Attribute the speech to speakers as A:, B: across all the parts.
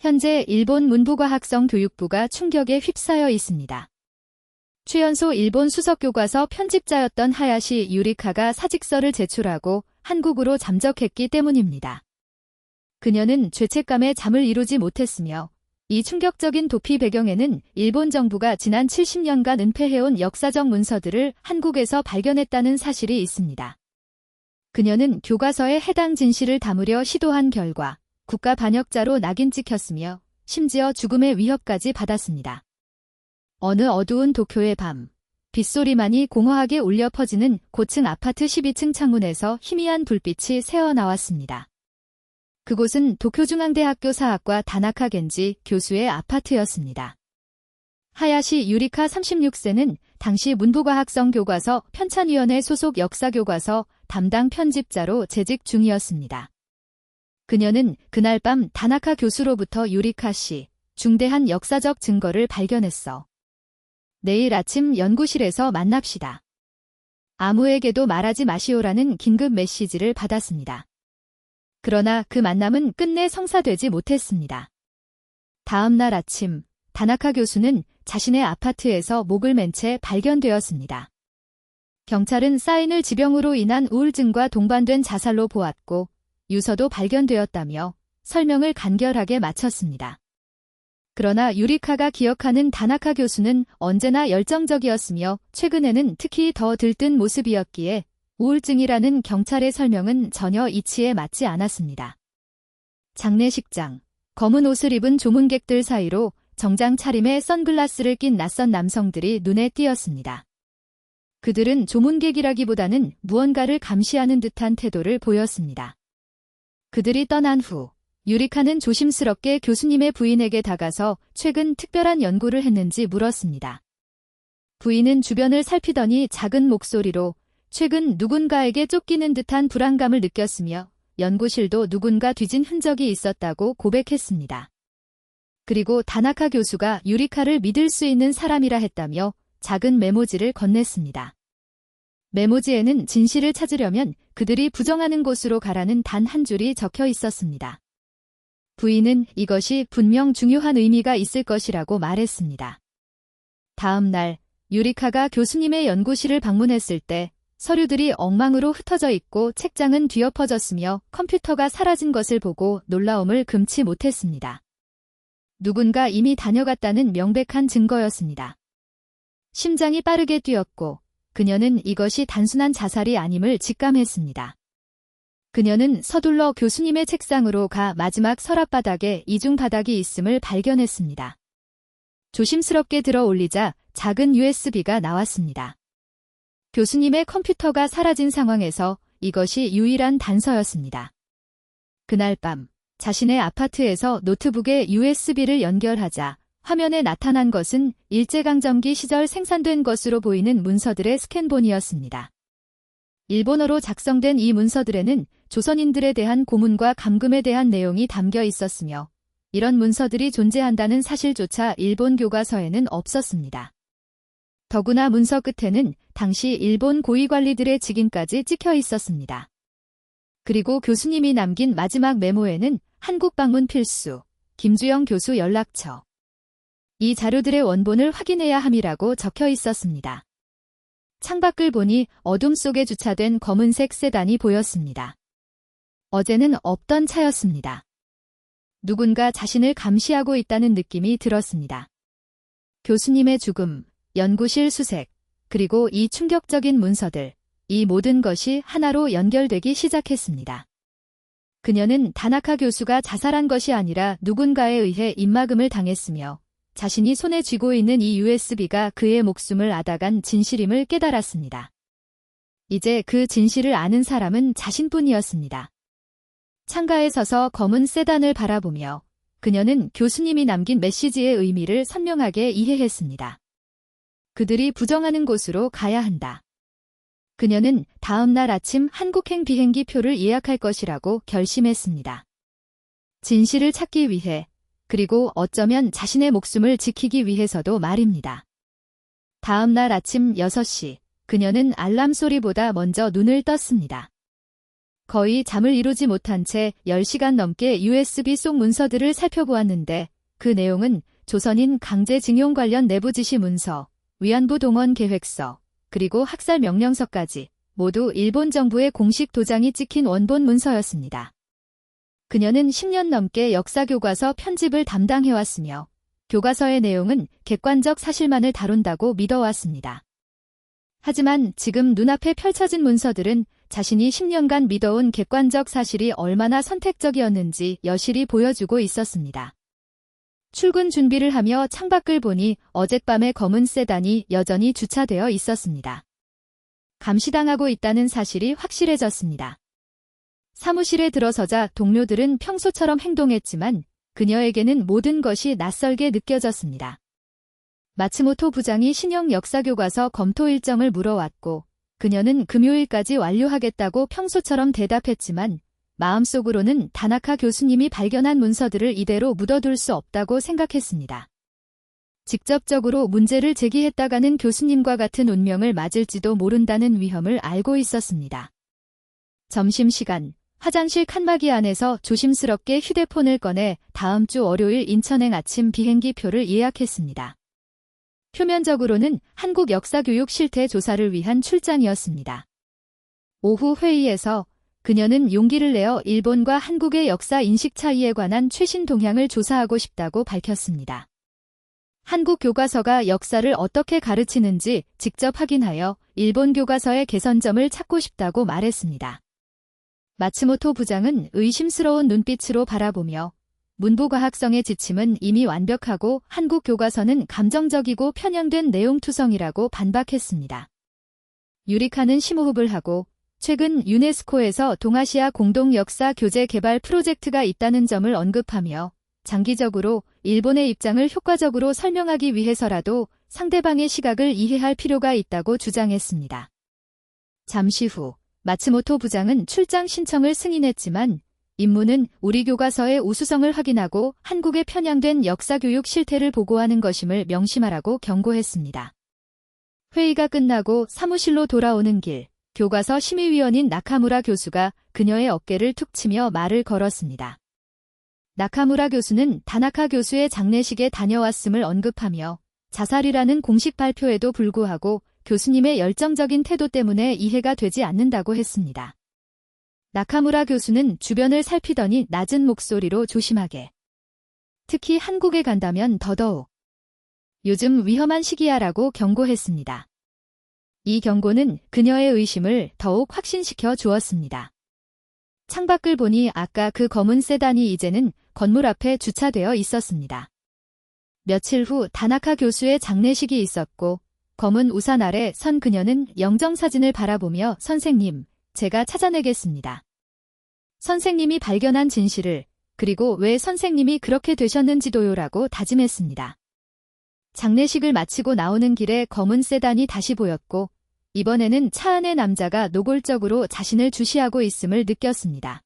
A: 현재 일본 문부과학성 교육부가 충격에 휩싸여 있습니다. 최연소 일본 수석교과서 편집자였던 하야시 유리카가 사직서를 제출하고 한국으로 잠적했기 때문입니다. 그녀는 죄책감에 잠을 이루지 못했으며 이 충격적인 도피 배경에는 일본 정부가 지난 70년간 은폐해온 역사적 문서들을 한국에서 발견했다는 사실이 있습니다. 그녀는 교과서에 해당 진실을 담으려 시도한 결과 국가 반역자로 낙인 찍혔으며 심지어 죽음의 위협까지 받았습니다. 어느 어두운 도쿄의 밤, 빗소리만이 공허하게 울려 퍼지는 고층 아파트 12층 창문에서 희미한 불빛이 새어나왔습니다. 그곳은 도쿄중앙대학교 사학과 다나카 겐지 교수의 아파트였습니다. 하야시 유리카 36세는 당시 문부과학성 교과서 편찬위원회 소속 역사교과서 담당 편집자로 재직 중이었습니다. 그녀는 그날 밤 다나카 교수로부터 유리카 씨, 중대한 역사적 증거를 발견했어. 내일 아침 연구실에서 만납시다. 아무에게도 말하지 마시오라는 긴급 메시지를 받았습니다. 그러나 그 만남은 끝내 성사되지 못했습니다. 다음 날 아침, 다나카 교수는 자신의 아파트에서 목을 맨 채 발견되었습니다. 경찰은 사인을 지병으로 인한 우울증과 동반된 자살로 보았고 유서도 발견되었다며 설명을 간결하게 마쳤습니다. 그러나 유리카가 기억하는 다나카 교수는 언제나 열정적이었으며 최근에는 특히 더 들뜬 모습이었기에 우울증이라는 경찰의 설명은 전혀 이치에 맞지 않았습니다. 장례식장, 검은 옷을 입은 조문객들 사이로 정장 차림에 선글라스를 낀 낯선 남성들이 눈에 띄었습니다. 그들은 조문객이라기보다는 무언가를 감시하는 듯한 태도를 보였습니다. 그들이 떠난 후 유리카는 조심스럽게 교수님의 부인에게 다가서 최근 특별한 연구를 했는지 물었습니다. 부인은 주변을 살피더니 작은 목소리로 최근 누군가에게 쫓기는 듯한 불안감을 느꼈으며 연구실도 누군가 뒤진 흔적이 있었다고 고백했습니다. 그리고 다나카 교수가 유리카를 믿을 수 있는 사람이라 했다며 작은 메모지를 건넸습니다. 메모지에는 진실을 찾으려면 그들이 부정하는 곳으로 가라는 단 한 줄이 적혀 있었습니다. 부인은 이것이 분명 중요한 의미가 있을 것이라고 말했습니다. 다음 날 유리카가 교수님의 연구실을 방문했을 때 서류들이 엉망으로 흩어져 있고 책장은 뒤엎어졌으며 컴퓨터가 사라진 것을 보고 놀라움을 금치 못했습니다. 누군가 이미 다녀갔다는 명백한 증거였습니다. 심장이 빠르게 뛰었고 그녀는 이것이 단순한 자살이 아님을 직감했습니다. 그녀는 서둘러 교수님의 책상으로 가 마지막 서랍바닥에 이중 바닥이 있음을 발견했습니다. 조심스럽게 들어 올리자 작은 USB가 나왔습니다. 교수님의 컴퓨터가 사라진 상황에서 이것이 유일한 단서였습니다. 그날 밤 자신의 아파트에서 노트북에 USB를 연결하자 화면에 나타난 것은 일제강점기 시절 생산된 것으로 보이는 문서들의 스캔본이었습니다. 일본어로 작성된 이 문서들에는 조선인들에 대한 고문과 감금에 대한 내용이 담겨 있었으며 이런 문서들이 존재한다는 사실조차 일본 교과서에는 없었습니다. 더구나 문서 끝에는 당시 일본 고위관리들의 직인까지 찍혀 있었습니다. 그리고 교수님이 남긴 마지막 메모에는 한국 방문 필수, 김주영 교수 연락처. 이 자료들의 원본을 확인해야 함이라고 적혀 있었습니다. 창밖을 보니 어둠 속에 주차된 검은색 세단이 보였습니다. 어제는 없던 차였습니다. 누군가 자신을 감시하고 있다는 느낌이 들었습니다. 교수님의 죽음, 연구실 수색, 그리고 이 충격적인 문서들, 이 모든 것이 하나로 연결되기 시작했습니다. 그녀는 다나카 교수가 자살한 것이 아니라 누군가에 의해 입막음을 당했으며 자신이 손에 쥐고 있는 이 USB가 그의 목숨을 앗아간 진실임을 깨달았습니다. 이제 그 진실을 아는 사람은 자신뿐이었습니다. 창가에 서서 검은 세단을 바라보며 그녀는 교수님이 남긴 메시지의 의미를 선명하게 이해했습니다. 그들이 부정하는 곳으로 가야 한다. 그녀는 다음 날 아침 한국행 비행기 표를 예약할 것이라고 결심했습니다. 진실을 찾기 위해, 그리고 어쩌면 자신의 목숨을 지키기 위해서도 말입니다. 다음 날 아침 6시, 그녀는 알람 소리보다 먼저 눈을 떴습니다. 거의 잠을 이루지 못한 채 10시간 넘게 USB 속 문서들을 살펴보았는데 그 내용은 조선인 강제징용 관련 내부 지시 문서, 위안부 동원 계획서, 그리고 학살 명령서까지 모두 일본 정부의 공식 도장이 찍힌 원본 문서였습니다. 그녀는 10년 넘게 역사교과서 편집을 담당해왔으며 교과서의 내용은 객관적 사실만을 다룬다고 믿어왔습니다. 하지만 지금 눈앞에 펼쳐진 문서들은 자신이 10년간 믿어온 객관적 사실이 얼마나 선택적이었는지 여실히 보여주고 있었습니다. 출근 준비를 하며 창밖을 보니 어젯밤의 검은 세단이 여전히 주차되어 있었습니다. 감시당하고 있다는 사실이 확실해졌습니다. 사무실에 들어서자 동료들은 평소처럼 행동했지만 그녀에게는 모든 것이 낯설게 느껴졌습니다. 마츠모토 부장이 신형 역사교과서 검토 일정을 물어왔고 그녀는 금요일까지 완료하겠다고 평소처럼 대답했지만 마음속으로는 다나카 교수님이 발견한 문서들을 이대로 묻어둘 수 없다고 생각했습니다. 직접적으로 문제를 제기했다가는 교수님과 같은 운명을 맞을지도 모른다는 위험을 알고 있었습니다. 점심시간, 화장실 칸막이 안에서 조심스럽게 휴대폰을 꺼내 다음 주 월요일 인천행 아침 비행기 표를 예약했습니다. 표면적으로는 한국 역사교육 실태 조사를 위한 출장이었습니다. 오후 회의에서 그녀는 용기를 내어 일본과 한국의 역사 인식 차이에 관한 최신 동향을 조사하고 싶다고 밝혔습니다. 한국 교과서가 역사를 어떻게 가르치는지 직접 확인하여 일본 교과서의 개선점을 찾고 싶다고 말했습니다. 마츠모토 부장은 의심스러운 눈빛으로 바라보며 문부과학성의 지침은 이미 완벽하고 한국 교과서는 감정적이고 편향된 내용투성이라고 반박했습니다. 유리카는 심호흡을 하고 최근 유네스코에서 동아시아 공동 역사 교재 개발 프로젝트가 있다는 점을 언급하며 장기적으로 일본의 입장을 효과적으로 설명하기 위해서라도 상대방의 시각을 이해할 필요가 있다고 주장했습니다. 잠시 후 마츠모토 부장은 출장 신청을 승인했지만 임무는 우리 교과서의 우수성을 확인하고 한국의 편향된 역사교육 실태를 보고하는 것임을 명심하라고 경고했습니다. 회의가 끝나고 사무실로 돌아오는 길, 교과서 심의위원인 나카무라 교수가 그녀의 어깨를 툭 치며 말을 걸었습니다. 나카무라 교수는 다나카 교수의 장례식에 다녀왔음을 언급하며 자살이라는 공식 발표에도 불구하고 교수님의 열정적인 태도 때문에 이해가 되지 않는다고 했습니다. 나카무라 교수는 주변을 살피더니 낮은 목소리로 조심하게. 특히 한국에 간다면 더더욱. 요즘 위험한 시기야라고 경고했습니다. 이 경고는 그녀의 의심을 더욱 확신시켜 주었습니다. 창밖을 보니 아까 그 검은 세단이 이제는 건물 앞에 주차되어 있었습니다. 며칠 후 다나카 교수의 장례식이 있었고 검은 우산 아래 선 그녀는 영정사진을 바라보며 선생님, 제가 찾아내겠습니다. 선생님이 발견한 진실을, 그리고 왜 선생님이 그렇게 되셨는지도요라고 다짐했습니다. 장례식을 마치고 나오는 길에 검은 세단이 다시 보였고 이번에는 차 안의 남자가 노골적으로 자신을 주시하고 있음을 느꼈습니다.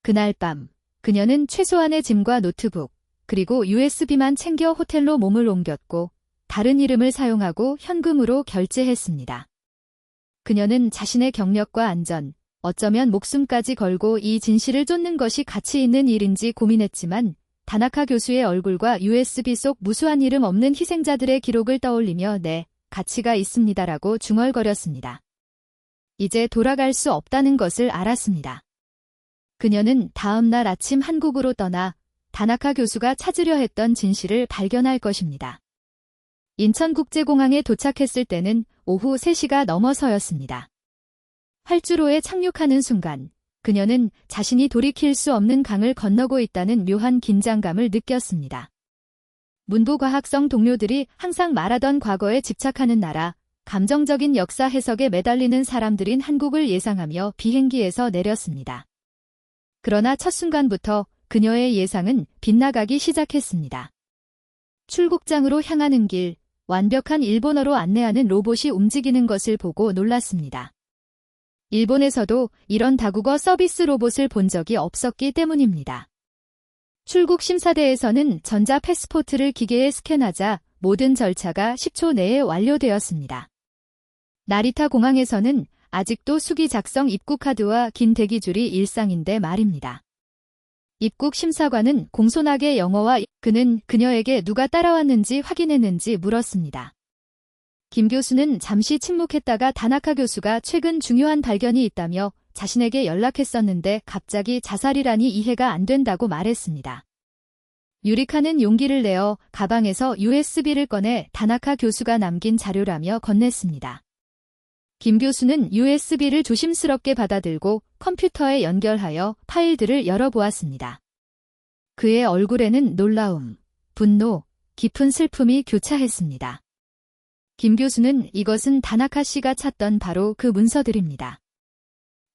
A: 그날 밤 그녀는 최소한의 짐과 노트북 그리고 USB만 챙겨 호텔로 몸을 옮겼고 다른 이름을 사용하고 현금으로 결제했습니다. 그녀는 자신의 경력과 안전, 어쩌면 목숨까지 걸고 이 진실을 쫓는 것이 가치 있는 일인지 고민했지만 다나카 교수의 얼굴과 USB 속 무수한 이름 없는 희생자들의 기록을 떠올리며 네, 가치가 있습니다라고 중얼거렸습니다. 이제 돌아갈 수 없다는 것을 알았습니다. 그녀는 다음 날 아침 한국으로 떠나 다나카 교수가 찾으려 했던 진실을 발견할 것입니다. 인천국제공항에 도착했을 때는 오후 3시가 넘어서였습니다. 활주로에 착륙하는 순간 그녀는 자신이 돌이킬 수 없는 강을 건너고 있다는 묘한 긴장감을 느꼈습니다. 문부과학성 동료들이 항상 말하던 과거에 집착하는 나라, 감정적인 역사 해석에 매달리는 사람들인 한국을 예상하며 비행기에서 내렸습니다. 그러나 첫 순간부터 그녀의 예상은 빗나가기 시작했습니다. 출국장으로 향하는 길, 완벽한 일본어로 안내하는 로봇이 움직이는 것을 보고 놀랐습니다. 일본에서도 이런 다국어 서비스 로봇을 본 적이 없었기 때문입니다. 출국 심사대에서는 전자 패스포트를 기계에 스캔하자 모든 절차가 10초 내에 완료되었습니다. 나리타 공항에서는 아직도 수기 작성 입국 카드와 긴 대기줄이 일상인데 말입니다. 입국 심사관은 공손하게 영어와 그는 그녀에게 누가 따라왔는지 확인했는지 물었습니다. 김 교수는 잠시 침묵했다가 다나카 교수가 최근 중요한 발견이 있다며 자신에게 연락했었는데 갑자기 자살이라니 이해가 안 된다고 말했습니다. 유리카는 용기를 내어 가방에서 USB를 꺼내 다나카 교수가 남긴 자료라며 건넸습니다. 김 교수는 USB를 조심스럽게 받아들고 컴퓨터에 연결하여 파일들을 열어보았습니다. 그의 얼굴에는 놀라움, 분노, 깊은 슬픔이 교차했습니다. 김 교수는 이것은 다나카 씨가 찾던 바로 그 문서들입니다.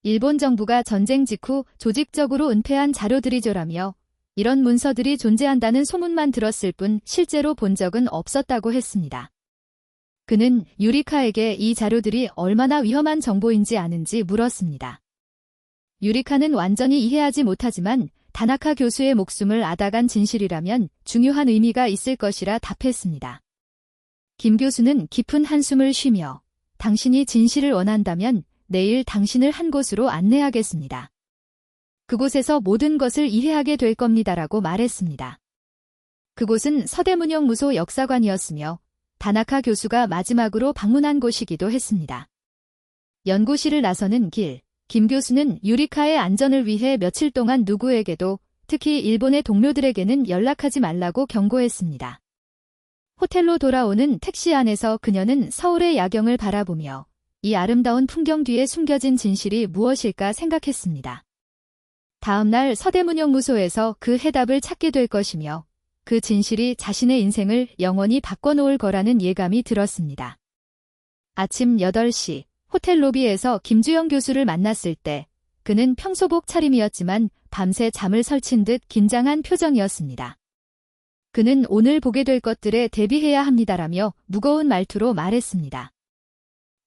A: 일본 정부가 전쟁 직후 조직적으로 은폐한 자료들이죠라며 이런 문서들이 존재한다는 소문만 들었을 뿐 실제로 본 적은 없었다고 했습니다. 그는 유리카에게 이 자료들이 얼마나 위험한 정보인지 아는지 물었습니다. 유리카는 완전히 이해하지 못하지만 다나카 교수의 목숨을 앗아간 진실이라면 중요한 의미가 있을 것이라 답했습니다. 김 교수는 깊은 한숨을 쉬며 당신이 진실을 원한다면 내일 당신을 한 곳으로 안내하겠습니다. 그곳에서 모든 것을 이해하게 될 겁니다라고 말했습니다. 그곳은 서대문영무소 역사관이었으며 다나카 교수가 마지막으로 방문한 곳이기도 했습니다. 연구실을 나서는 길, 김 교수는 유리카의 안전을 위해 며칠 동안 누구에게도 특히 일본의 동료들에게는 연락하지 말라고 경고했습니다. 호텔로 돌아오는 택시 안에서 그녀는 서울의 야경을 바라보며 이 아름다운 풍경 뒤에 숨겨진 진실이 무엇일까 생각했습니다. 다음 날 서대문영무소에서 그 해답을 찾게 될 것이며 그 진실이 자신의 인생을 영원히 바꿔놓을 거라는 예감이 들었습니다. 아침 8시 호텔 로비에서 김주영 교수를 만났을 때 그는 평소복 차림이었지만 밤새 잠을 설친 듯 긴장한 표정이었습니다. 그는 오늘 보게 될 것들에 대비해야 합니다라며 무거운 말투로 말했습니다.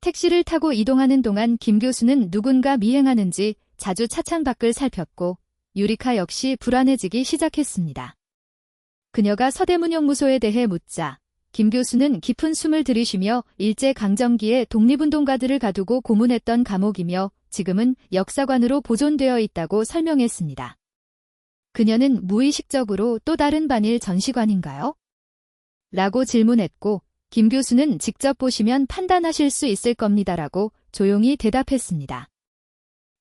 A: 택시를 타고 이동하는 동안 김 교수는 누군가 미행하는지 자주 차창 밖을 살폈고 유리카 역시 불안해지기 시작했습니다. 그녀가 서대문영무소에 대해 묻자 김 교수는 깊은 숨을 들이쉬며 일제강점기에 독립운동가들을 가두고 고문했던 감옥이며 지금은 역사관으로 보존되어 있다고 설명했습니다. 그녀는 무의식적으로 또 다른 반일 전시관인가요? 라고 질문했고 김 교수는 직접 보시면 판단하실 수 있을 겁니다라고 조용히 대답했습니다.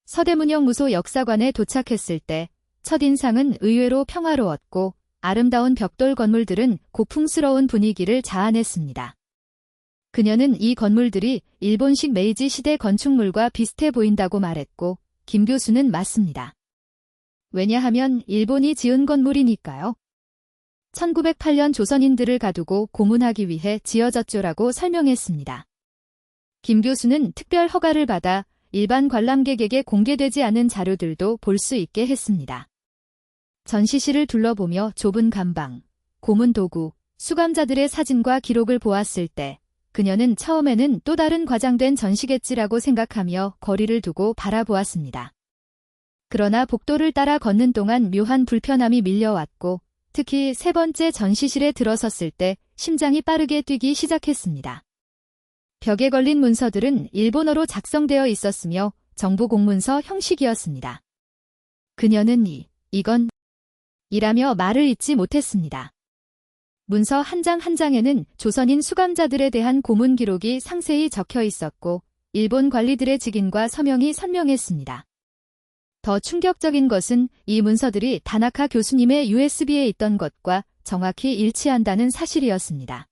A: 서대문영무소 역사관에 도착했을 때 첫인상은 의외로 평화로웠고 아름다운 벽돌 건물들은 고풍스러운 분위기를 자아냈습니다. 그녀는 이 건물들이 일본식 메이지 시대 건축물과 비슷해 보인다고 말했고 김 교수는 맞습니다. 왜냐하면 일본이 지은 건물이니까요. 1908년 조선인들을 가두고 고문하기 위해 지어졌죠라고 설명했습니다. 김 교수는 특별 허가를 받아 일반 관람객에게 공개되지 않은 자료들도 볼 수 있게 했습니다. 전시실을 둘러보며 좁은 감방, 고문 도구, 수감자들의 사진과 기록을 보았을 때 그녀는 처음에는 또 다른 과장된 전시겠지라고 생각하며 거리를 두고 바라보았습니다. 그러나 복도를 따라 걷는 동안 묘한 불편함이 밀려왔고 특히 세 번째 전시실에 들어섰을 때 심장이 빠르게 뛰기 시작했습니다. 벽에 걸린 문서들은 일본어로 작성되어 있었으며 정부 공문서 형식이었습니다. 그녀는 이건 이라며 말을 잇지 못했습니다. 문서 한 장 한 장에는 조선인 수감자들에 대한 고문 기록이 상세히 적혀 있었고 일본 관리들의 직인과 서명이 선명했습니다. 더 충격적인 것은 이 문서들이 다나카 교수님의 USB에 있던 것과 정확히 일치한다는 사실이었습니다.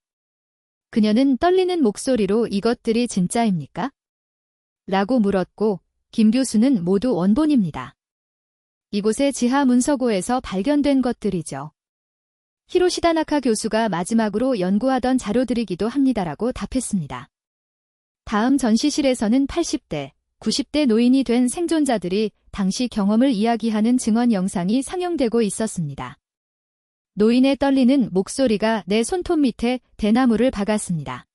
A: 그녀는 떨리는 목소리로 이것들이 진짜입니까? 라고 물었고 김 교수는 모두 원본입니다. 이곳의 지하 문서고에서 발견된 것들이죠. 히로시 다나카 교수가 마지막으로 연구하던 자료들이기도 합니다라고 답했습니다. 다음 전시실에서는 80대, 90대 노인이 된 생존자들이 당시 경험을 이야기하는 증언 영상이 상영되고 있었습니다. 노인의 떨리는 목소리가 내 손톱 밑에 대나무를 박았습니다.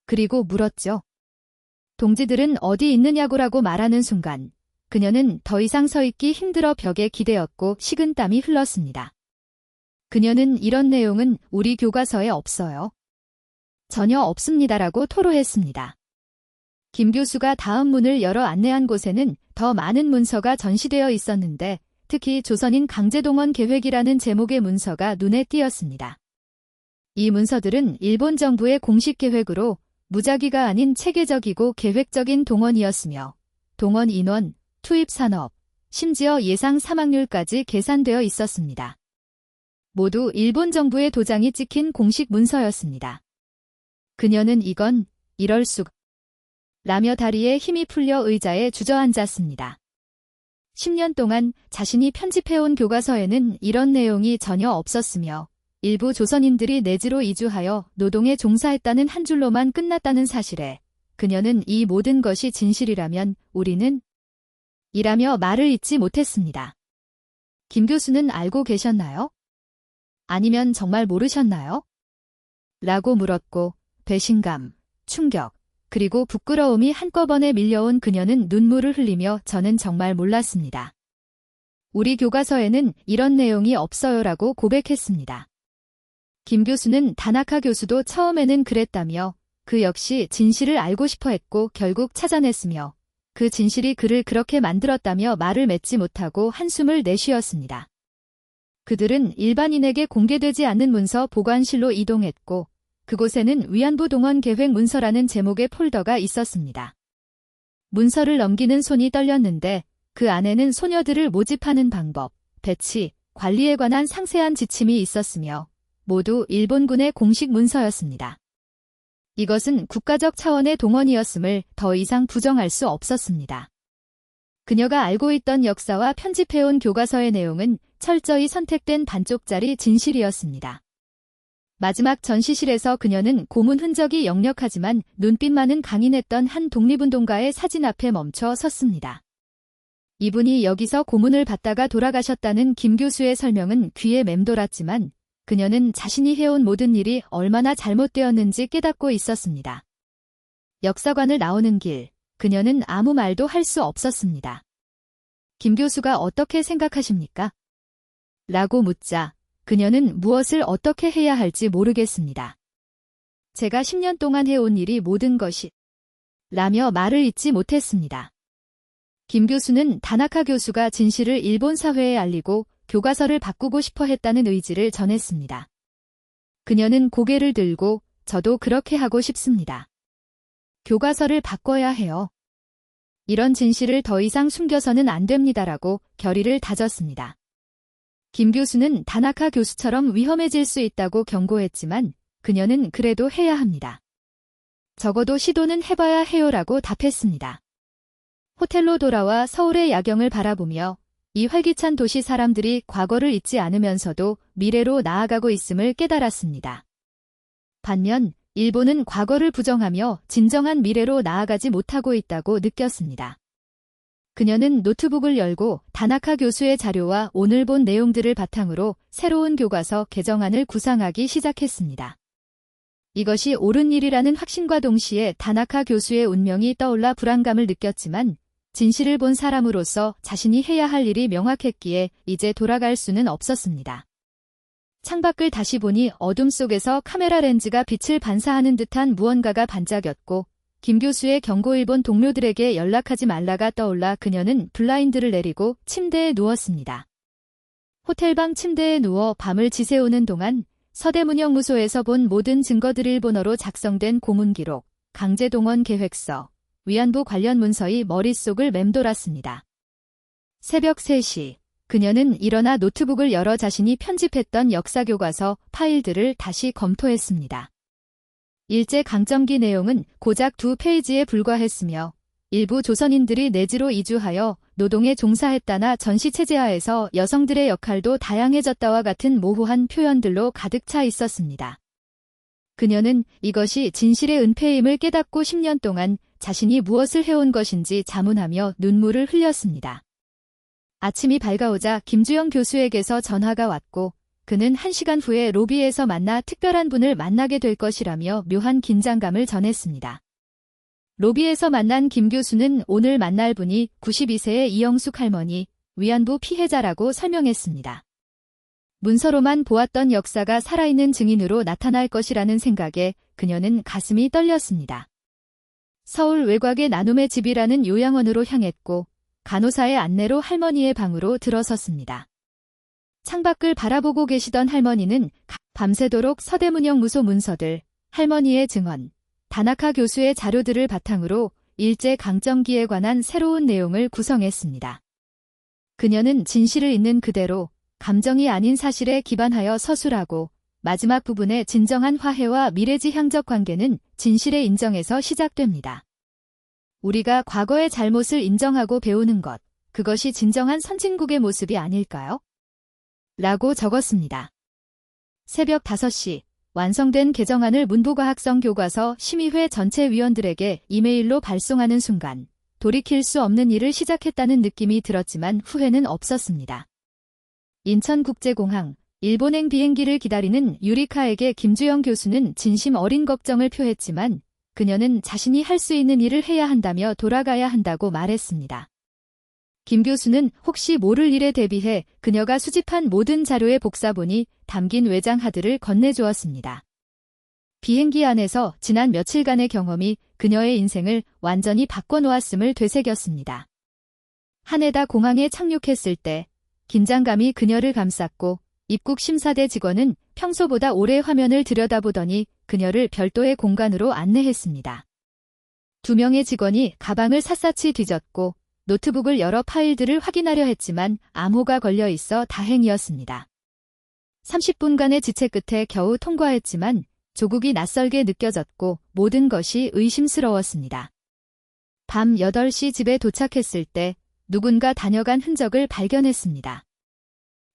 A: 그리고 물었죠. 동지들은 어디 있느냐고라고 말하는 순간 그녀는 더 이상 서 있기 힘들어 벽에 기대었고 식은땀이 흘렀습니다. 그녀는 이런 내용은 우리 교과서에 없어요. 전혀 없습니다라고 토로했습니다. 김 교수가 다음 문을 열어 안내한 곳에는 더 많은 문서가 전시되어 있었는데 특히 조선인 강제동원 계획이라는 제목의 문서가 눈에 띄었습니다. 이 문서들은 일본 정부의 공식 계획으로 무작위가 아닌 체계적이고 계획적인 동원이었으며 동원 인원, 투입 산업, 심지어 예상 사망률까지 계산되어 있었습니다. 모두 일본 정부의 도장이 찍힌 공식 문서였습니다. 그녀는 이럴 수가 라며 다리에 힘이 풀려 의자에 주저앉았습니다. 10년 동안 자신이 편집해온 교과서에는 이런 내용이 전혀 없었으며 일부 조선인들이 내지로 이주하여 노동에 종사했다는 한 줄로만 끝났다는 사실에 그녀는 이 모든 것이 진실이라면 우리는 이라며 말을 잇지 못했습니다. 김 교수는 알고 계셨나요? 아니면 정말 모르셨나요? 라고 물었고 배신감, 충격, 그리고 부끄러움이 한꺼번에 밀려온 그녀는 눈물을 흘리며 저는 정말 몰랐습니다. 우리 교과서에는 이런 내용이 없어요라고 고백했습니다. 김 교수는 다나카 교수도 처음에는 그랬다며 그 역시 진실을 알고 싶어 했고 결국 찾아냈으며 그 진실이 그를 그렇게 만들었다며 말을 맺지 못하고 한숨을 내쉬었습니다. 그들은 일반인에게 공개되지 않는 문서 보관실로 이동했고 그곳에는 위안부 동원 계획 문서라는 제목의 폴더가 있었습니다. 문서를 넘기는 손이 떨렸는데 그 안에는 소녀들을 모집하는 방법, 배치, 관리에 관한 상세한 지침이 있었으며 모두 일본군의 공식 문서였습니다. 이것은 국가적 차원의 동원이었음을 더 이상 부정할 수 없었습니다. 그녀가 알고 있던 역사와 편집해온 교과서의 내용은 철저히 선택된 반쪽짜리 진실이었습니다. 마지막 전시실에서 그녀는 고문 흔적이 역력하지만 눈빛만은 강인했던 한 독립운동가의 사진 앞에 멈춰 섰습니다. 이분이 여기서 고문을 받다가 돌아가셨다는 김 교수의 설명은 귀에 맴돌았지만 그녀는 자신이 해온 모든 일이 얼마나 잘못되었는지 깨닫고 있었습니다. 역사관을 나오는 길, 그녀는 아무 말도 할 수 없었습니다. 김 교수가 어떻게 생각하십니까? 라고 묻자 그녀는 무엇을 어떻게 해야 할지 모르겠습니다. 제가 10년 동안 해온 일이 모든 것이 라며 말을 잇지 못했습니다. 김 교수는 다나카 교수가 진실을 일본 사회에 알리고 교과서를 바꾸고 싶어 했다는 의지를 전했습니다. 그녀는 고개를 들고 저도 그렇게 하고 싶습니다. 교과서를 바꿔야 해요. 이런 진실을 더 이상 숨겨서는 안 됩니다라고 결의를 다졌습니다. 김 교수는 다나카 교수처럼 위험해질 수 있다고 경고했지만 그녀는 그래도 해야 합니다. 적어도 시도는 해봐야 해요라고 답했습니다. 호텔로 돌아와 서울의 야경을 바라보며 이 활기찬 도시 사람들이 과거를 잊지 않으면서도 미래로 나아가고 있음을 깨달았습니다. 반면 일본은 과거를 부정하며 진정한 미래로 나아가지 못하고 있다고 느꼈습니다. 그녀는 노트북을 열고 다나카 교수의 자료와 오늘 본 내용들을 바탕으로 새로운 교과서 개정안을 구상하기 시작했습니다. 이것이 옳은 일이라는 확신과 동시에 다나카 교수의 운명이 떠올라 불안감을 느꼈지만 진실을 본 사람으로서 자신이 해야 할 일이 명확했기에 이제 돌아갈 수는 없었습니다. 창밖을 다시 보니 어둠 속에서 카메라 렌즈가 빛을 반사하는 듯한 무언가가 반짝였고 김 교수의 경고 일본 동료들에게 연락하지 말라가 떠올라 그녀는 블라인드를 내리고 침대에 누웠습니다. 호텔방 침대에 누워 밤을 지새우는 동안 서대문영무소에서 본 모든 증거들 일본어로 작성된 고문 기록, 강제동원 계획서, 위안부 관련 문서의 머릿속을 맴돌았습니다. 새벽 3시, 그녀는 일어나 노트북을 열어 자신이 편집했던 역사교과서 파일들을 다시 검토했습니다. 일제강점기 내용은 고작 2페이지에 불과했으며 일부 조선인들이 내지로 이주하여 노동에 종사했다나 전시체제하에서 여성들의 역할도 다양해졌다와 같은 모호한 표현들로 가득 차 있었습니다. 그녀는 이것이 진실의 은폐임을 깨닫고 10년 동안 자신이 무엇을 해온 것인지 자문하며 눈물을 흘렸습니다. 아침이 밝아오자 김주영 교수에게서 전화가 왔고 그는 1시간 후에 로비에서 만나 특별한 분을 만나게 될 것이라며 묘한 긴장감을 전했습니다. 로비에서 만난 김 교수는 오늘 만날 분이 92세의 이영숙 할머니, 위안부 피해자라고 설명했습니다. 문서로만 보았던 역사가 살아있는 증인으로 나타날 것이라는 생각에 그녀는 가슴이 떨렸습니다. 서울 외곽의 나눔의 집이라는 요양원으로 향했고 간호사의 안내로 할머니의 방으로 들어섰습니다. 창밖을 바라보고 계시던 할머니는 밤새도록 서대문형 무소 문서들, 할머니의 증언, 다나카 교수의 자료들을 바탕으로 일제강점기에 관한 새로운 내용을 구성했습니다. 그녀는 진실을 있는 그대로 감정이 아닌 사실에 기반하여 서술하고 마지막 부분의 진정한 화해와 미래지향적 관계는 진실의 인정에서 시작됩니다. 우리가 과거의 잘못을 인정하고 배우는 것, 그것이 진정한 선진국의 모습이 아닐까요? 라고 적었습니다. 새벽 5시, 완성된 개정안을 문부과학성 교과서 심의회 전체 위원들에게 이메일로 발송하는 순간 돌이킬 수 없는 일을 시작했다는 느낌이 들었지만 후회는 없었습니다. 인천국제공항, 일본행 비행기를 기다리는 유리카에게 김주영 교수는 진심 어린 걱정을 표했지만 그녀는 자신이 할 수 있는 일을 해야 한다며 돌아가야 한다고 말했습니다. 김 교수는 혹시 모를 일에 대비해 그녀가 수집한 모든 자료의 복사본이 담긴 외장 하드를 건네주었습니다. 비행기 안에서 지난 며칠간의 경험이 그녀의 인생을 완전히 바꿔놓았음을 되새겼습니다. 하네다 공항에 착륙했을 때 긴장감이 그녀를 감쌌고 입국 심사대 직원은 평소보다 오래 화면을 들여다보더니 그녀를 별도의 공간으로 안내했습니다. 2명의 직원이 가방을 샅샅이 뒤졌고 노트북을 열어 파일들을 확인하려 했지만 암호가 걸려 있어 다행이었습니다. 30분간의 지체 끝에 겨우 통과했지만 조국이 낯설게 느껴졌고 모든 것이 의심스러웠습니다. 밤 8시 집에 도착했을 때 누군가 다녀간 흔적을 발견했습니다.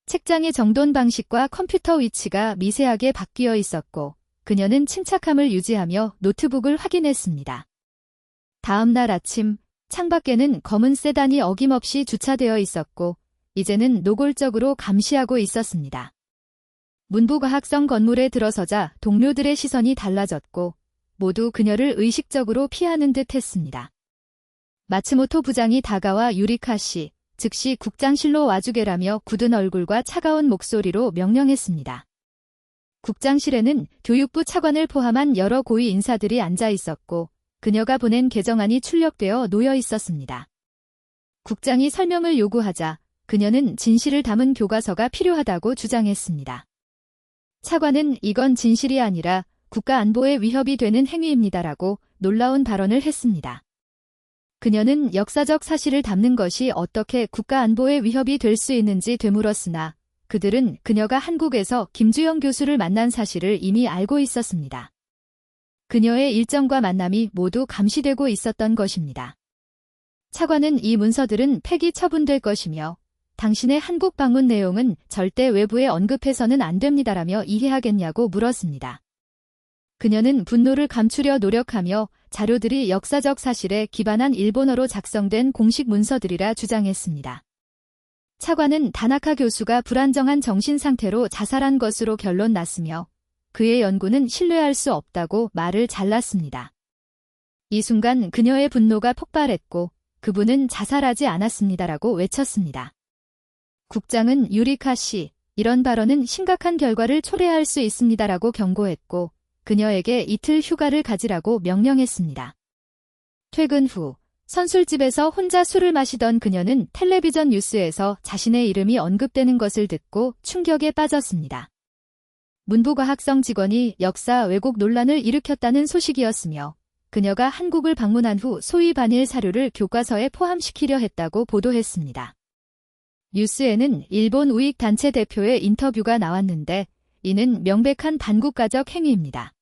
A: 책장의 정돈 방식과 컴퓨터 위치가 미세하게 바뀌어 있었고 그녀는 침착함을 유지하며 노트북을 확인했습니다. 다음 날 아침 창밖에는 검은 세단이 어김없이 주차되어 있었고 이제는 노골적으로 감시하고 있었습니다. 문부과학성 건물에 들어서자 동료들의 시선이 달라졌고 모두 그녀를 의식적으로 피하는 듯 했습니다. 마츠모토 부장이 다가와 유리카 씨, 즉시 국장실로 와주게라며 굳은 얼굴과 차가운 목소리로 명령했습니다. 국장실에는 교육부 차관을 포함한 여러 고위 인사들이 앉아 있었고 그녀가 보낸 개정안이 출력되어 놓여 있었습니다. 국장이 설명을 요구하자 그녀는 진실을 담은 교과서가 필요하다고 주장했습니다. 차관은 이건 진실이 아니라 국가 안보에 위협이 되는 행위입니다라고 놀라운 발언을 했습니다. 그녀는 역사적 사실을 담는 것이 어떻게 국가 안보에 위협이 될 수 있는지 되물었으나 그들은 그녀가 한국에서 김주영 교수를 만난 사실을 이미 알고 있었습니다. 그녀의 일정과 만남이 모두 감시되고 있었던 것입니다. 차관은 이 문서들은 폐기 처분될 것이며 당신의 한국 방문 내용은 절대 외부에 언급해서는 안 됩니다라며 이해하겠냐고 물었습니다. 그녀는 분노를 감추려 노력하며 자료들이 역사적 사실에 기반한 일본어로 작성된 공식 문서들이라 주장했습니다. 차관은 다나카 교수가 불안정한 정신 상태로 자살한 것으로 결론 났으며 그의 연구는 신뢰할 수 없다고 말을 잘랐습니다. 이 순간 그녀의 분노가 폭발했고 그분은 자살하지 않았습니다라고 외쳤습니다. 국장은 유리카 씨, 이런 발언은 심각한 결과를 초래할 수 있습니다라고 경고했고 그녀에게 이틀 휴가를 가지라고 명령했습니다. 퇴근 후 선술집에서 혼자 술을 마시던 그녀는 텔레비전 뉴스에서 자신의 이름이 언급되는 것을 듣고 충격에 빠졌습니다. 문부과학성 직원이 역사 왜곡 논란을 일으켰다는 소식이었으며 그녀가 한국을 방문한 후 소위 반일 사료를 교과서에 포함시키려 했다고 보도했습니다. 뉴스에는 일본 우익단체 대표의 인터뷰가 나왔는데 이는 명백한 반국가적 행위입니다.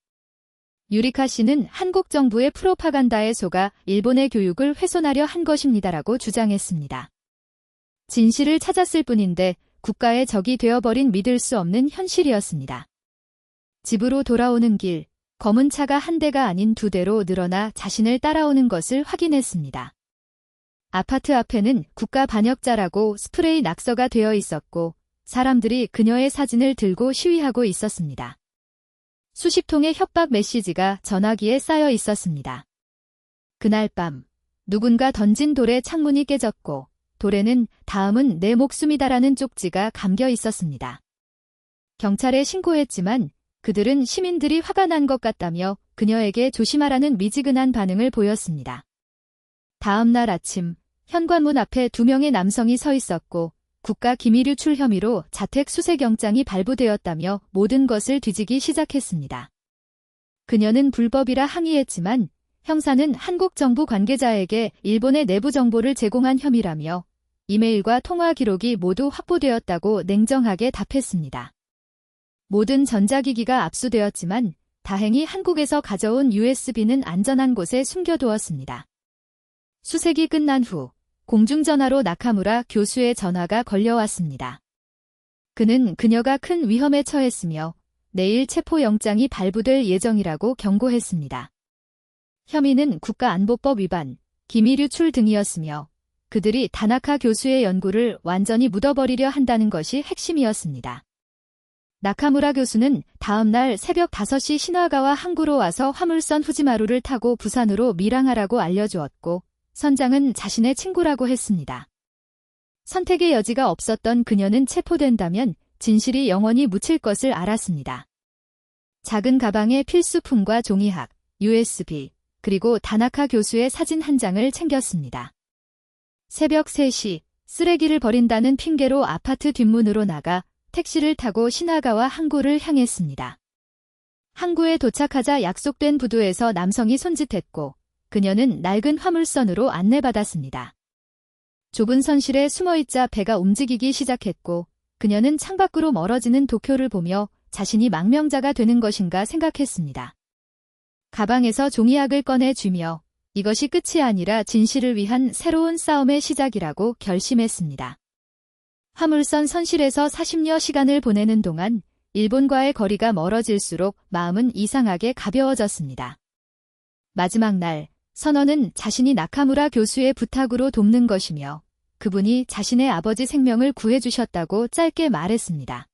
A: 유리카 씨는 한국 정부의 프로파간다에 속아 일본의 교육을 훼손하려 한 것입니다라고 주장했습니다. 진실을 찾았을 뿐인데 국가의 적이 되어버린 믿을 수 없는 현실이었습니다. 집으로 돌아오는 길, 검은 차가 한 대가 아닌 2대로 늘어나 자신을 따라오는 것을 확인했습니다. 아파트 앞에는 국가 반역자라고 스프레이 낙서가 되어 있었고 사람들이 그녀의 사진을 들고 시위하고 있었습니다. 수십 통의 협박 메시지가 전화기에 쌓여 있었습니다. 그날 밤 누군가 던진 돌에 창문이 깨졌고 돌에는 다음은 내 목숨이다라는 쪽지가 감겨 있었습니다. 경찰에 신고했지만 그들은 시민들이 화가 난 것 같다며 그녀에게 조심하라는 미지근한 반응을 보였습니다. 다음 날 아침, 현관문 앞에 2명의 남성이 서 있었고 국가기밀 유출 혐의로 자택 수색영장이 발부되었다며 모든 것을 뒤지기 시작했습니다. 그녀는 불법이라 항의했지만 형사는 한국 정부 관계자에게 일본의 내부 정보를 제공한 혐의라며 이메일과 통화 기록이 모두 확보되었다고 냉정하게 답했습니다. 모든 전자기기가 압수되었지만 다행히 한국에서 가져온 USB는 안전한 곳에 숨겨두었습니다. 수색이 끝난 후 공중전화로 나카무라 교수의 전화가 걸려왔습니다. 그는 그녀가 큰 위험에 처했으며 내일 체포영장이 발부될 예정이라고 경고했습니다. 혐의는 국가안보법 위반, 기밀 유출 등이었으며 그들이 다나카 교수의 연구를 완전히 묻어버리려 한다는 것이 핵심이었습니다. 나카무라 교수는 다음 날 새벽 5시 시나가와 항구로 와서 화물선 후지마루를 타고 부산으로 밀항하라고 알려주었고 선장은 자신의 친구라고 했습니다. 선택의 여지가 없었던 그녀는 체포된다면 진실이 영원히 묻힐 것을 알았습니다. 작은 가방에 필수품과 종이학, USB, 그리고 다나카 교수의 사진 한 장을 챙겼습니다. 새벽 3시, 쓰레기를 버린다는 핑계로 아파트 뒷문으로 나가 택시를 타고 시나가와 항구를 향했습니다. 항구에 도착하자 약속된 부두에서 남성이 손짓했고 그녀는 낡은 화물선으로 안내받았습니다. 좁은 선실에 숨어있자 배가 움직이기 시작했고 그녀는 창밖으로 멀어지는 도쿄를 보며 자신이 망명자가 되는 것인가 생각했습니다. 가방에서 종이약을 꺼내 쥐며 이것이 끝이 아니라 진실을 위한 새로운 싸움의 시작이라고 결심했습니다. 화물선 선실에서 40여 시간을 보내는 동안 일본과의 거리가 멀어질수록 마음은 이상하게 가벼워졌습니다. 마지막 날, 선원은 자신이 나카무라 교수의 부탁으로 돕는 것이며 그분이 자신의 아버지 생명을 구해주셨다고 짧게 말했습니다.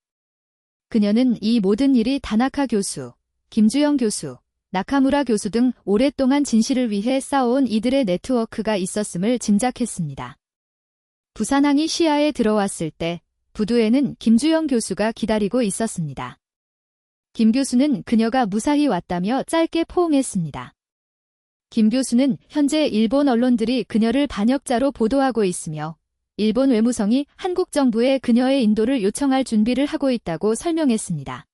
A: 그녀는 이 모든 일이 다나카 교수, 김주영 교수, 나카무라 교수 등 오랫동안 진실을 위해 싸워온 이들의 네트워크가 있었음을 짐작했습니다. 부산항이 시야에 들어왔을 때 부두에는 김주영 교수가 기다리고 있었습니다. 김 교수는 그녀가 무사히 왔다며 짧게 포옹했습니다. 김 교수는 현재 일본 언론들이 그녀를 반역자로 보도하고 있으며 일본 외무성이 한국 정부에 그녀의 인도를 요청할 준비를 하고 있다고 설명했습니다.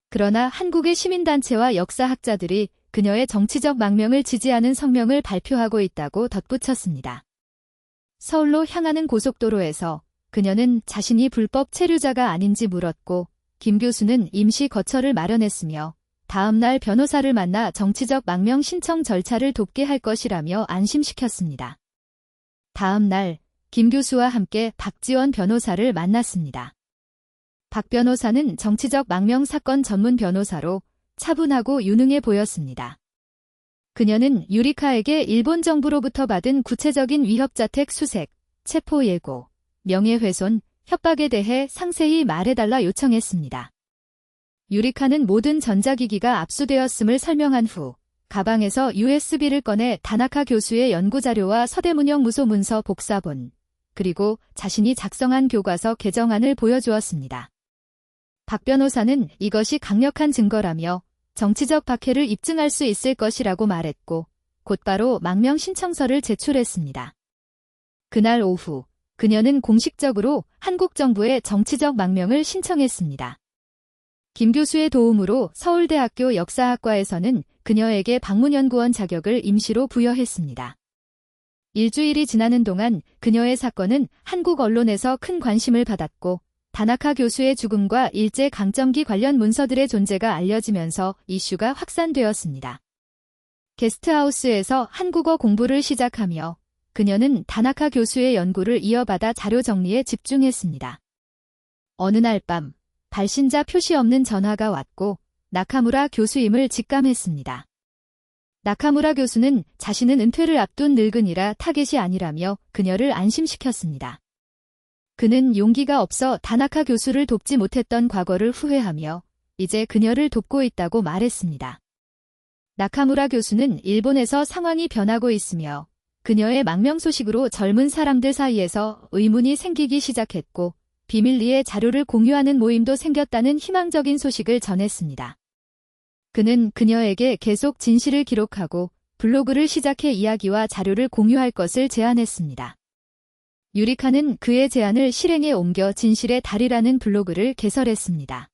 A: 그러나 한국의 시민단체와 역사학자들이 그녀의 정치적 망명을 지지하는 성명을 발표하고 있다고 덧붙였습니다. 서울로 향하는 고속도로에서 그녀는 자신이 불법 체류자가 아닌지 물었고 김 교수는 임시 거처를 마련했으며 다음 날 변호사를 만나 정치적 망명 신청 절차를 돕게 할 것이라며 안심시켰습니다. 다음 날 김 교수와 함께 박지원 변호사를 만났습니다. 박 변호사는 정치적 망명 사건 전문 변호사로 차분하고 유능해 보였습니다. 그녀는 유리카에게 일본 정부로부터 받은 구체적인 위협자택 수색, 체포 예고, 명예훼손, 협박에 대해 상세히 말해달라 요청했습니다. 유리카는 모든 전자기기가 압수되었음을 설명한 후 가방에서 USB를 꺼내 다나카 교수의 연구자료와 서대문형 무소 문서 복사본, 그리고 자신이 작성한 교과서 개정안을 보여주었습니다. 박 변호사는 이것이 강력한 증거라며 정치적 박해를 입증할 수 있을 것이라고 말했고 곧바로 망명 신청서를 제출했습니다. 그날 오후 그녀는 공식적으로 한국 정부에 정치적 망명을 신청했습니다. 김 교수의 도움으로 서울대학교 역사학과에서는 그녀에게 방문연구원 자격을 임시로 부여했습니다. 일주일이 지나는 동안 그녀의 사건은 한국 언론에서 큰 관심을 받았고 다나카 교수의 죽음과 일제강점기 관련 문서들의 존재가 알려지면서 이슈가 확산되었습니다. 게스트하우스에서 한국어 공부를 시작하며 그녀는 다나카 교수의 연구를 이어받아 자료 정리에 집중했습니다. 어느 날 밤 발신자 표시 없는 전화가 왔고 나카무라 교수임을 직감했습니다. 나카무라 교수는 자신은 은퇴를 앞둔 늙은이라 타겟이 아니라며 그녀를 안심시켰습니다. 그는 용기가 없어 다나카 교수를 돕지 못했던 과거를 후회하며 이제 그녀를 돕고 있다고 말했습니다. 나카무라 교수는 일본에서 상황이 변하고 있으며 그녀의 망명 소식으로 젊은 사람들 사이에서 의문이 생기기 시작했고 비밀리에 자료를 공유하는 모임도 생겼다는 희망적인 소식을 전했습니다. 그는 그녀에게 계속 진실을 기록하고 블로그를 시작해 이야기와 자료를 공유할 것을 제안했습니다. 유리카는 그의 제안을 실행에 옮겨 진실의 달이라는 블로그를 개설했습니다.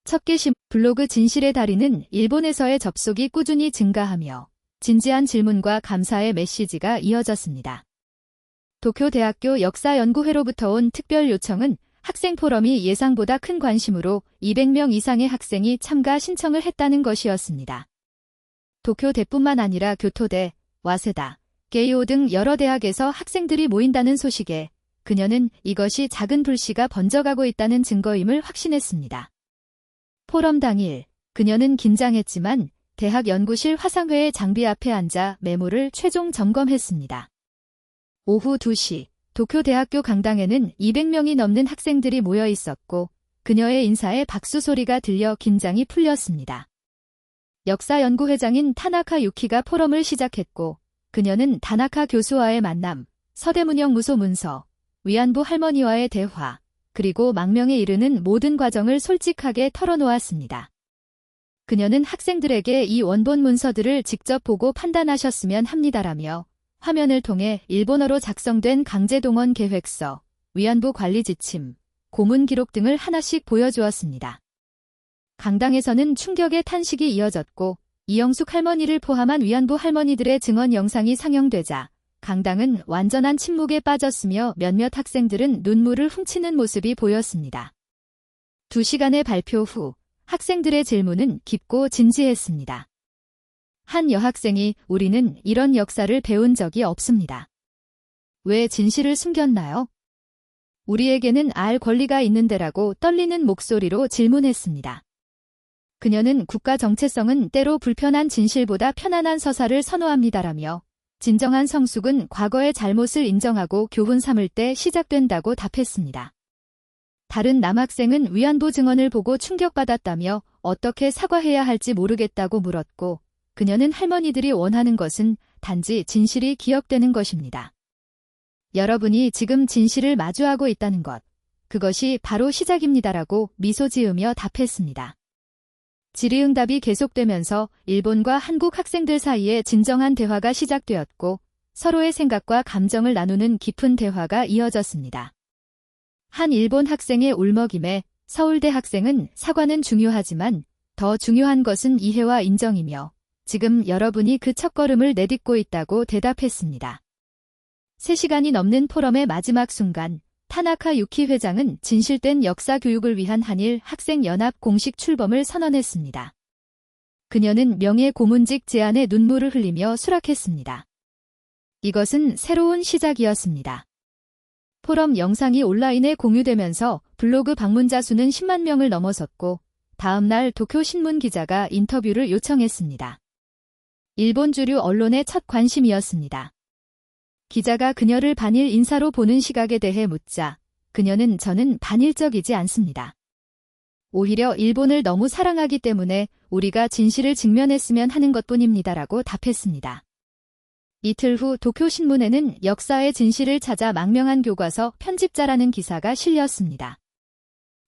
A: 첫 게시물 블로그 진실의 달인은 일본에서의 접속이 꾸준히 증가하며 진지한 질문과 감사의 메시지가 이어졌습니다. 도쿄대학교 역사연구회로부터 온 특별 요청은 학생 포럼이 예상보다 큰 관심으로 200명 이상의 학생이 참가 신청을 했다는 것이었습니다. 도쿄대뿐만 아니라 교토대, 와세다, 게이오 등 여러 대학에서 학생들이 모인다는 소식에 그녀는 이것이 작은 불씨가 번져가고 있다는 증거임을 확신했습니다. 포럼 당일, 그녀는 긴장했지만 대학 연구실 화상회의 장비 앞에 앉아 메모를 최종 점검했습니다. 오후 2시, 도쿄대학교 강당에는 200명이 넘는 학생들이 모여 있었고 그녀의 인사에 박수 소리가 들려 긴장이 풀렸습니다. 역사연구회장인 타나카 유키가 포럼을 시작했고 그녀는 다나카 교수와의 만남, 서대문형 무소 문서, 위안부 할머니와의 대화, 그리고 망명에 이르는 모든 과정을 솔직하게 털어놓았습니다. 그녀는 학생들에게 이 원본 문서들을 직접 보고 판단하셨으면 합니다라며 화면을 통해 일본어로 작성된 강제동원 계획서, 위안부 관리 지침, 고문 기록 등을 하나씩 보여주었습니다. 강당에서는 충격의 탄식이 이어졌고 이영숙 할머니를 포함한 위안부 할머니들의 증언 영상이 상영되자 강당은 완전한 침묵에 빠졌으며 몇몇 학생들은 눈물을 훔치는 모습이 보였습니다. 2시간의 발표 후 학생들의 질문은 깊고 진지했습니다. 한 여학생이 우리는 이런 역사를 배운 적이 없습니다. 왜 진실을 숨겼나요? 우리에게는 알 권리가 있는데라고 떨리는 목소리로 질문했습니다. 그녀는 국가 정체성은 때로 불편한 진실보다 편안한 서사를 선호합니다라며 진정한 성숙은 과거의 잘못을 인정하고 교훈 삼을 때 시작된다고 답했습니다. 다른 남학생은 위안부 증언을 보고 충격받았다며 어떻게 사과해야 할지 모르겠다고 물었고 그녀는 할머니들이 원하는 것은 단지 진실이 기억되는 것입니다. 여러분이 지금 진실을 마주하고 있다는 것, 그것이 바로 시작입니다라고 미소 지으며 답했습니다. 질의응답이 계속되면서 일본과 한국 학생들 사이에 진정한 대화가 시작되었고 서로의 생각과 감정을 나누는 깊은 대화가 이어졌습니다. 한 일본 학생의 울먹임에 서울대 학생은 사과는 중요하지만 더 중요한 것은 이해와 인정이며 지금 여러분이 그 첫걸음을 내딛고 있다고 대답했습니다. 3시간이 넘는 포럼의 마지막 순간 타나카 유키 회장은 진실된 역사 교육을 위한 한일 학생연합 공식 출범을 선언했습니다. 그녀는 명예 고문직 제안에 눈물을 흘리며 수락했습니다. 이것은 새로운 시작이었습니다. 포럼 영상이 온라인에 공유되면서 블로그 방문자 수는 10만 명을 넘어섰고 다음 날 도쿄 신문 기자가 인터뷰를 요청했습니다. 일본 주류 언론의 첫 관심이었습니다. 기자가 그녀를 반일 인사로 보는 시각에 대해 묻자 그녀는 저는 반일적이지 않습니다. 오히려 일본을 너무 사랑하기 때문에 우리가 진실을 직면했으면 하는 것뿐입니다라고 답했습니다. 이틀 후 도쿄신문에는 역사의 진실을 찾아 망명한 교과서 편집자라는 기사가 실렸습니다.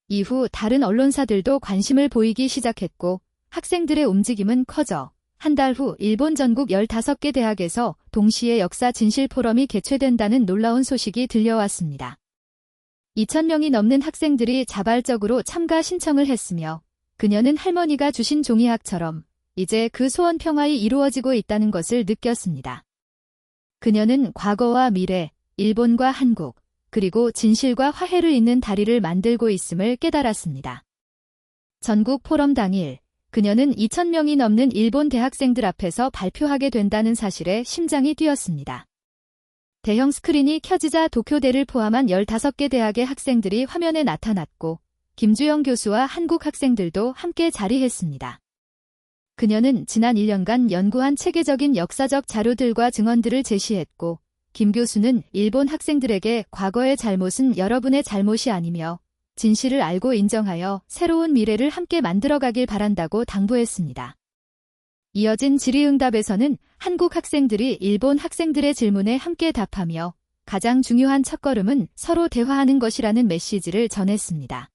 A: 이후 다른 언론사들도 관심을 보이기 시작했고 학생들의 움직임은 커져 한 달 후 일본 전국 15개 대학에서 동시에 역사 진실 포럼이 개최된다는 놀라운 소식이 들려왔습니다. 2,000명이 넘는 학생들이 자발적으로 참가 신청을 했으며 그녀는 할머니가 주신 종이학처럼 이제 그 소원 평화가 이루어지고 있다는 것을 느꼈습니다. 그녀는 과거와 미래, 일본과 한국, 그리고 진실과 화해를 잇는 다리를 만들고 있음을 깨달았습니다. 전국 포럼 당일, 그녀는 2,000명이 넘는 일본 대학생들 앞에서 발표하게 된다는 사실에 심장이 뛰었습니다. 대형 스크린이 켜지자 도쿄대를 포함한 15개 대학의 학생들이 화면에 나타났고 김주영 교수와 한국 학생들도 함께 자리했습니다. 그녀는 지난 1년간 연구한 체계적인 역사적 자료들과 증언들을 제시했고 김 교수는 일본 학생들에게 과거의 잘못은 여러분의 잘못이 아니며 진실을 알고 인정하여 새로운 미래를 함께 만들어가길 바란다고 당부했습니다. 이어진 질의응답에서는 한국 학생들이 일본 학생들의 질문에 함께 답하며 가장 중요한 첫걸음은 서로 대화하는 것이라는 메시지를 전했습니다.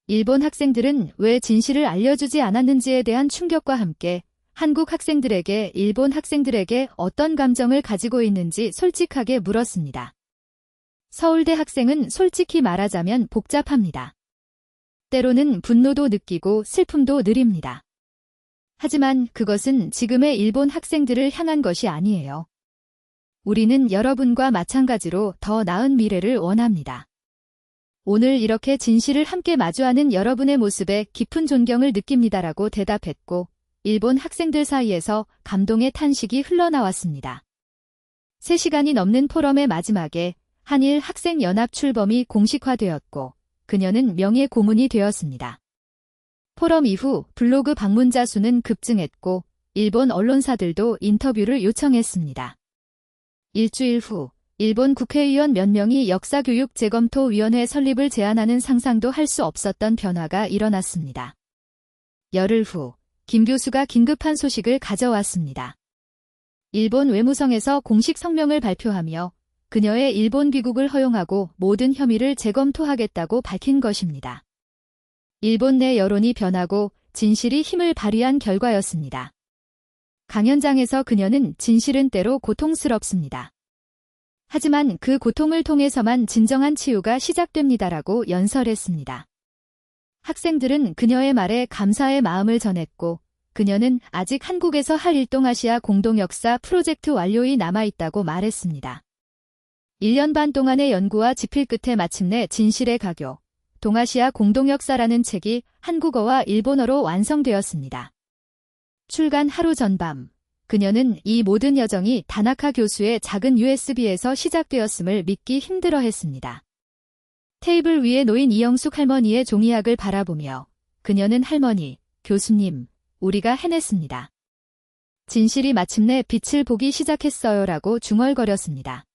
A: 일본 학생들은 왜 진실을 알려주지 않았는지에 대한 충격과 함께 한국 학생들에게 일본 학생들에게 어떤 감정을 가지고 있는지 솔직하게 물었습니다. 서울대 학생은 솔직히 말하자면 복잡합니다. 때로는 분노도 느끼고 슬픔도 느립니다. 하지만 그것은 지금의 일본 학생들을 향한 것이 아니에요. 우리는 여러분과 마찬가지로 더 나은 미래를 원합니다. 오늘 이렇게 진실을 함께 마주하는 여러분의 모습에 깊은 존경을 느낍니다라고 대답했고, 일본 학생들 사이에서 감동의 탄식이 흘러나왔습니다. 3시간이 넘는 포럼의 마지막에 한일 학생연합 출범이 공식화되었고, 그녀는 명예 고문이 되었습니다. 포럼 이후 블로그 방문자 수는 급증했고, 일본 언론사들도 인터뷰를 요청했습니다. 일주일 후, 일본 국회의원 몇 명이 역사교육 재검토위원회 설립을 제안하는 상상도 할 수 없었던 변화가 일어났습니다. 열흘 후, 김 교수가 긴급한 소식을 가져왔습니다. 일본 외무성에서 공식 성명을 발표하며 그녀의 일본 귀국을 허용하고 모든 혐의를 재검토하겠다고 밝힌 것입니다. 일본 내 여론이 변하고 진실이 힘을 발휘한 결과였습니다. 강연장에서 그녀는 진실은 때로 고통스럽습니다. 하지만 그 고통을 통해서만 진정한 치유가 시작됩니다라고 연설했습니다. 학생들은 그녀의 말에 감사의 마음을 전했고, 그녀는 아직 한국에서 할 일동아시아 공동역사 프로젝트 완료이 남아있다고 말했습니다. 1년 반 동안의 연구와 집필 끝에 마침내 진실의 가교, 동아시아 공동역사라는 책이 한국어와 일본어로 완성되었습니다. 출간 하루 전밤, 그녀는 이 모든 여정이 다나카 교수의 작은 USB에서 시작되었음을 믿기 힘들어했습니다. 테이블 위에 놓인 이영숙 할머니의 종이학을 바라보며 그녀는 할머니, 교수님, 우리가 해냈습니다. 진실이 마침내 빛을 보기 시작했어요라고 중얼거렸습니다.